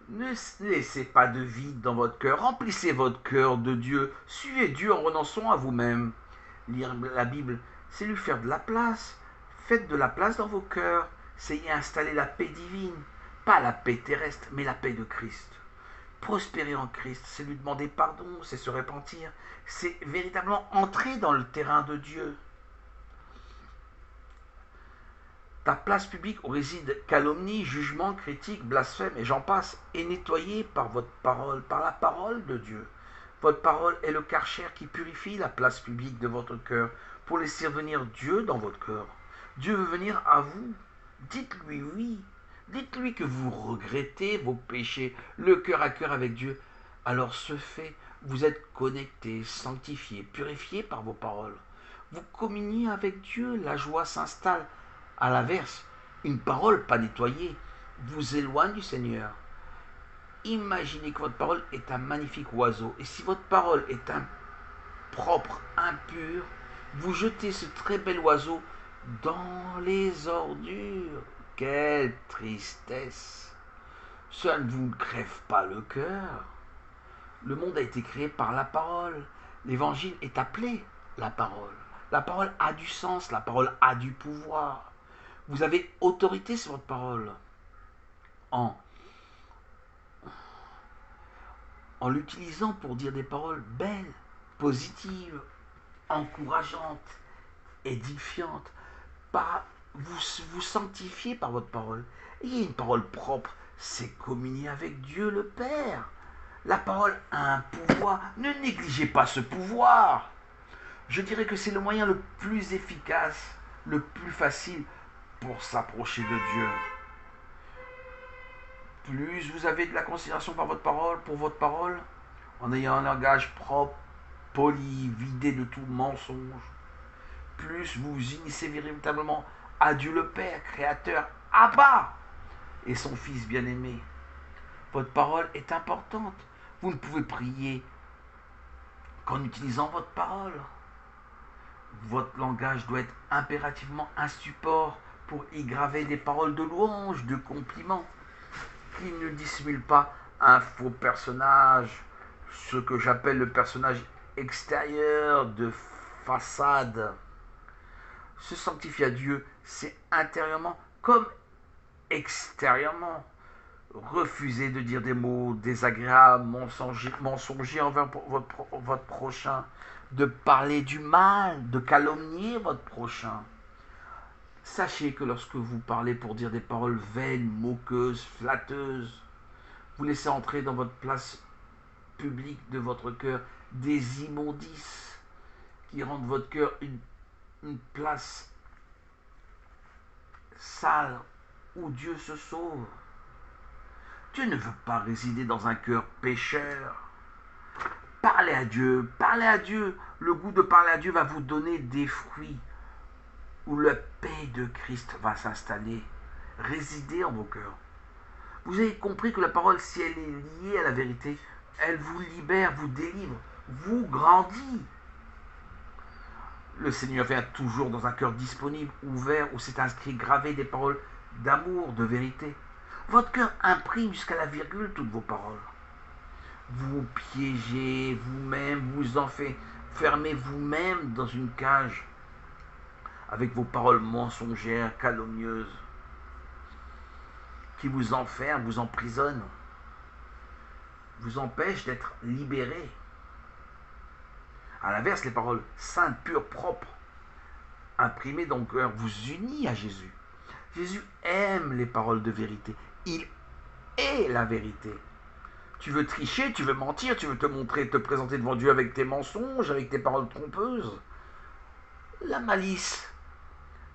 Ne laissez pas de vide dans votre cœur. Remplissez votre cœur de Dieu. Suivez Dieu en renonçant à vous-même. Lire la Bible, c'est lui faire de la place. Faites de la place dans vos cœurs. C'est y installer la paix divine. Pas la paix terrestre, mais la paix de Christ. Prospérer en Christ, c'est lui demander pardon, c'est se repentir. C'est véritablement entrer dans le terrain de Dieu. Ta place publique où réside calomnie, jugement, critique, blasphème et j'en passe est nettoyée par votre parole, par la parole de Dieu. Votre parole est le karcher qui purifie la place publique de votre cœur pour laisser venir Dieu dans votre cœur. Dieu veut venir à vous. Dites-lui oui. Dites-lui que vous regrettez vos péchés, le cœur à cœur avec Dieu. Alors ce fait, vous êtes connecté, sanctifié, purifié par vos paroles. Vous communiez avec Dieu, la joie s'installe. À l'inverse, une parole pas nettoyée vous éloigne du Seigneur. Imaginez que votre parole est un magnifique oiseau. Et si votre parole est impropre, impure, vous jetez ce très bel oiseau dans les ordures. Quelle tristesse! Cela ne vous crève pas le cœur. Le monde a été créé par la parole. L'évangile est appelé la parole. La parole a du sens, la parole a du pouvoir. Vous avez autorité sur votre parole en l'utilisant pour dire des paroles belles, positives, encourageantes, édifiantes. Vous sanctifiez par votre parole. Ayez une parole propre, c'est communier avec Dieu le Père. La parole a un pouvoir. Ne négligez pas ce pouvoir. Je dirais que c'est le moyen le plus efficace, le plus facile pour s'approcher de Dieu. Plus vous avez de la considération pour votre parole, en ayant un langage propre, poli, vidé de tout mensonge, plus vous vous unissez véritablement à Dieu le Père, Créateur, Abba, et son Fils bien-aimé. Votre parole est importante. Vous ne pouvez prier qu'en utilisant votre parole. Votre langage doit être impérativement un support pour y graver des paroles de louange, de compliments, qui ne dissimulent pas un faux personnage, ce que j'appelle le personnage extérieur de façade. Se sanctifier à Dieu, c'est intérieurement comme extérieurement. Refusez de dire des mots désagréables, mensongers envers votre prochain, de parler du mal, de calomnier votre prochain. Sachez que lorsque vous parlez pour dire des paroles vaines, moqueuses, flatteuses, vous laissez entrer dans votre place publique de votre cœur des immondices qui rendent votre cœur une place sale où Dieu se sauve. Dieu ne veut pas résider dans un cœur pécheur. Parlez à Dieu, parlez à Dieu. Le goût de parler à Dieu va vous donner des fruits où la paix de Christ va s'installer, résider en vos cœurs. Vous avez compris que la parole, si elle est liée à la vérité, elle vous libère, vous délivre, vous grandit. Le Seigneur vient toujours dans un cœur disponible, ouvert, où c'est inscrit, gravé des paroles d'amour, de vérité. Votre cœur imprime jusqu'à la virgule toutes vos paroles. Vous piégez vous-même, vous enfermez vous-même dans une cage avec vos paroles mensongères, calomnieuses, qui vous enferment, vous emprisonnent, vous empêchent d'être libérés. À l'inverse, les paroles saintes, pures, propres, imprimées dans le cœur, vous unissent à Jésus. Jésus aime les paroles de vérité. Il est la vérité. Tu veux tricher, tu veux mentir, tu veux te montrer, te présenter devant Dieu avec tes mensonges, avec tes paroles trompeuses. La malice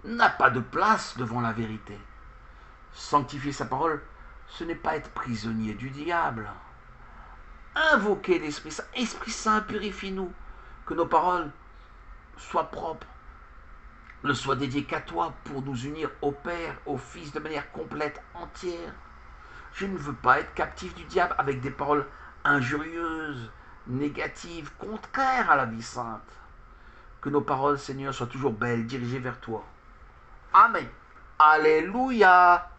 n'a pas de place devant la vérité. Sanctifier sa parole, ce n'est pas être prisonnier du diable. Invoquer l'Esprit Saint. Esprit Saint, purifie-nous. Que nos paroles soient propres, ne soient dédiées qu'à toi pour nous unir au Père, au Fils de manière complète, entière. Je ne veux pas être captif du diable avec des paroles injurieuses, négatives, contraires à la vie sainte. Que nos paroles, Seigneur, soient toujours belles, dirigées vers toi. Amen. Alléluia.